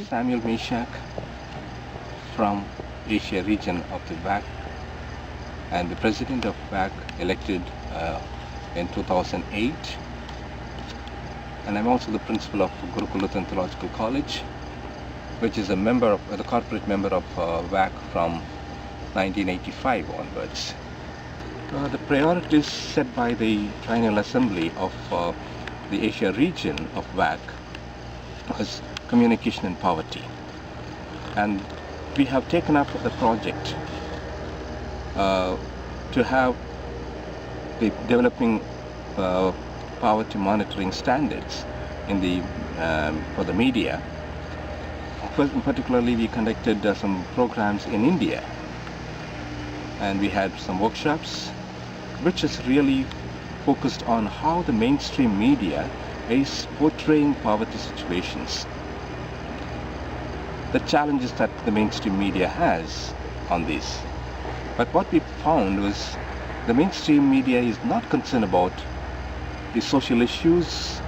Samuel Meshack from Asia region of the WACC and the president of WACC elected in 2008, and I'm also the principal of Gurukul Theological College, which is a member of the corporate member of WACC from 1985 onwards. The priorities set by the Triennial Assembly of the Asia region of WACC was communication and poverty, and we have taken up the project to have the developing poverty monitoring standards in the for the media. Particularly, we conducted some programs in India, and we had some workshops which is really focused on how the mainstream media is portraying poverty situations, the challenges that the mainstream media has on this. But what we found was the mainstream media is not concerned about the social issues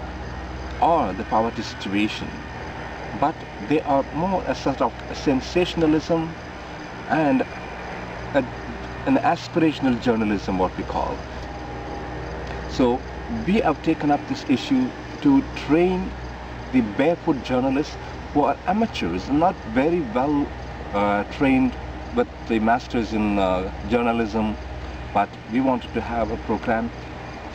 or the poverty situation, but they are more a sort of sensationalism and an aspirational journalism, what we call. So we have taken up this issue to train the barefoot journalists who are amateurs, not very well trained with the masters in journalism, but we wanted to have a program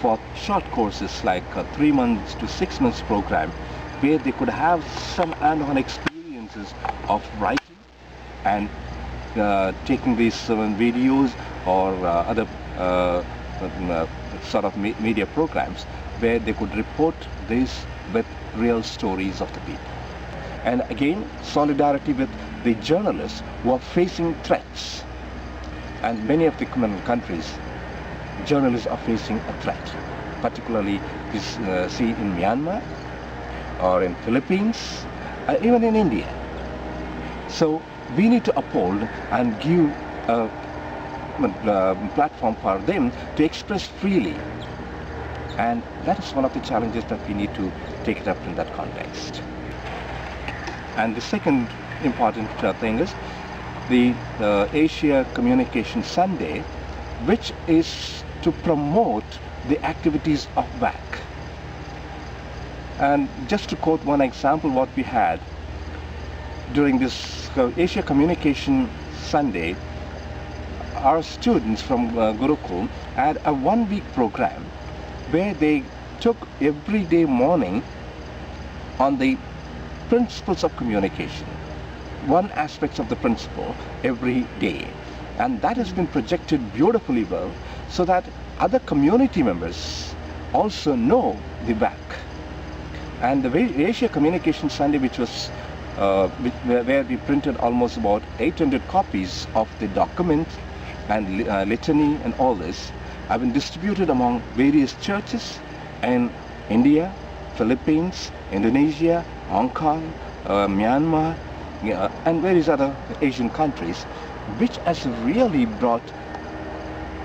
for short courses like a 3 months to 6 months program where they could have some hands-on experiences of writing and taking these videos or other sort of media programs where they could report this with real stories of the people. And again, solidarity with the journalists who are facing threats. And many of the countries, journalists are facing a threat. Particularly, we see in Myanmar or in Philippines, even in India. So we need to uphold and give a platform for them to express freely. And that is one of the challenges that we need to take it up in that context. And the second important thing is the Asia Communication Sunday, which is to promote the activities of WACC. And just to quote one example, what we had during this Asia Communication Sunday, our students from Gurukul had a 1-week program where they took every day morning on the principles of communication, one aspect of the principle every day, and that has been projected beautifully well so that other community members also know the WACC. And the Asia Communication Sunday, which was where we printed almost about 800 copies of the document and litany and all this, have been distributed among various churches in India, Philippines, Indonesia, Hong Kong, Myanmar, and various other Asian countries, which has really brought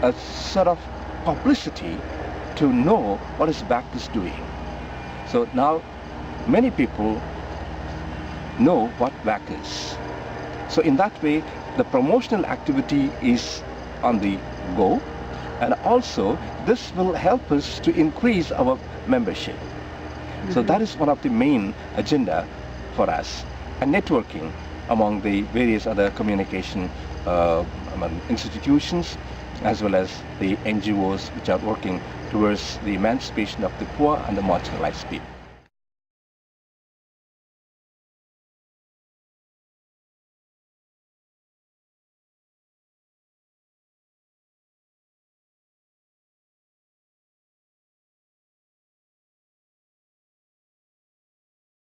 a sort of publicity to know what WACC is doing. So now many people know what WACC is. So in that way, the promotional activity is on the go, and also this will help us to increase our membership. So that is one of the main agenda for us, and networking among the various other communication institutions as well as the NGOs which are working towards the emancipation of the poor and the marginalized people.